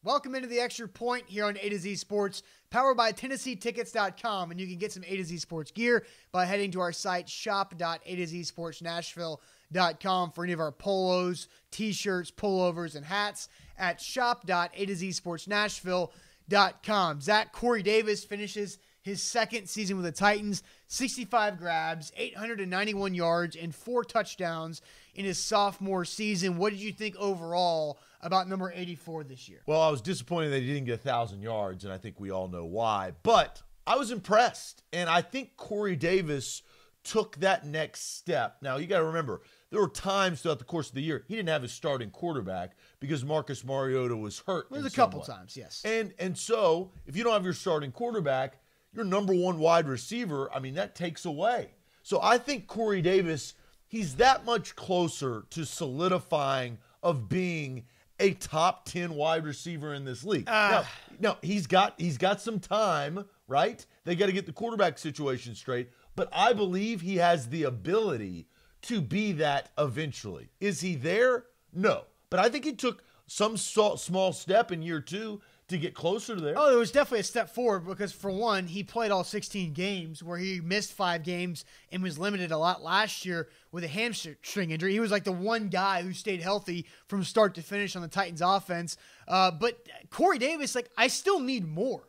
Welcome into the Extra Point here on A to Z Sports, powered by TennesseeTickets.com, and you can get some A to Z Sports gear by heading to our site, shop.atozsportsnashville.com for any of our polos, t-shirts, pullovers, and hats at shop.atozsportsnashville.com. Corey Davis finishes his second season with the Titans, 65 grabs, 891 yards, and 4 touchdowns in his sophomore season. What did you think overall about number 84 this year? Well, I was disappointed that he didn't get 1,000 yards, and I think we all know why. But I was impressed, and I think Corey Davis took that next step. Now, you got to remember, there were times throughout the course of the year he didn't have his starting quarterback because Marcus Mariota was hurt. There's a couple times, yes. And so if you don't have your starting quarterback, your number one wide receiver, I mean, that takes away. So I think Corey Davis, he's that much closer to solidifying of being a top 10 wide receiver in this league. Now, he's got some time, right? They got to get the quarterback situation straight, but I believe he has the ability to be that eventually. Is he there? No. But I think he took some small step in year 2 to get closer to there. Oh, there was definitely a step forward because, for one, he played all 16 games where he missed 5 games and was limited a lot last year with a hamstring injury. He was like the one guy who stayed healthy from start to finish on the Titans offense. But Corey Davis, I still need more.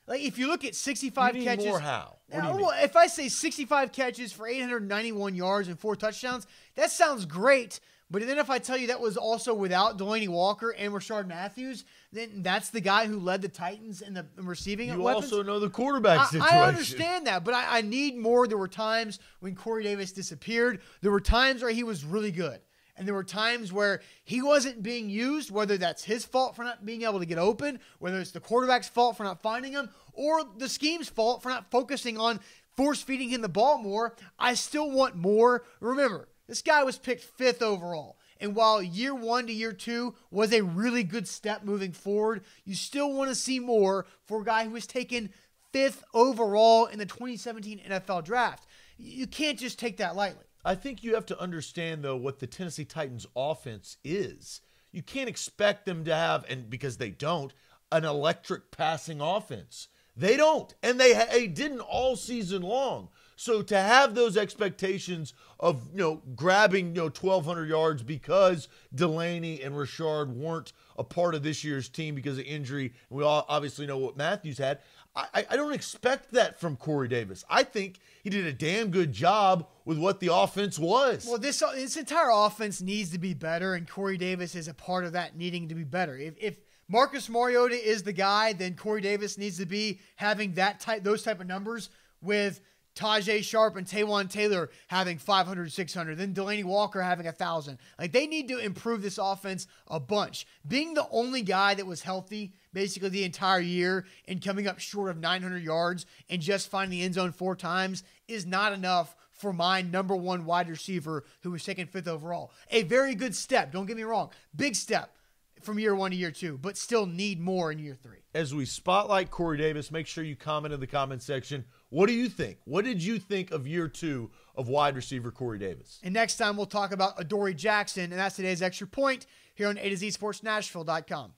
If you look at 65 you need catches. More how? What do you mean? If I say 65 catches for 891 yards and 4 touchdowns, that sounds great. But then if I tell you that was also without Delanie Walker and Rashard Matthews, then that's the guy who led the Titans in the receiving weapons. You also know the quarterback situation. I understand that, but I need more. There were times when Corey Davis disappeared. There were times where he was really good. And there were times where he wasn't being used, whether that's his fault for not being able to get open, whether it's the quarterback's fault for not finding him, or the scheme's fault for not focusing on force-feeding him the ball more. I still want more. Remember, this guy was picked 5th overall. And while year 1 to year 2 was a really good step moving forward, you still want to see more for a guy who was taken 5th overall in the 2017 NFL Draft. You can't just take that lightly. I think you have to understand, though, what the Tennessee Titans offense is. You can't expect them to have, and because they don't, an electric passing offense. They don't, and they didn't all season long. So to have those expectations of, grabbing, 1,200 yards because Delanie and Rashard weren't a part of this year's team because of injury, and we all obviously know what Matthews had, I don't expect that from Corey Davis. I think he did a damn good job with what the offense was. Well, this entire offense needs to be better, and Corey Davis is a part of that needing to be better. If Marcus Mariota is the guy, then Corey Davis needs to be having those type of numbers with Tajay Sharp and Taywan Taylor having 500, 600, then Delanie Walker having 1,000. They need to improve this offense a bunch. Being the only guy that was healthy basically the entire year and coming up short of 900 yards and just finding the end zone 4 times is not enough for my number 1 wide receiver who was taken 5th overall. A very good step, don't get me wrong. Big step from year 1 to year 2, but still need more in year 3. As we spotlight Corey Davis, make sure you comment in the comment section. What do you think? What did you think of year 2 of wide receiver Corey Davis? And next time we'll talk about Adoree Jackson, and that's today's Extra Point here on A to Z Sports Nashville.com.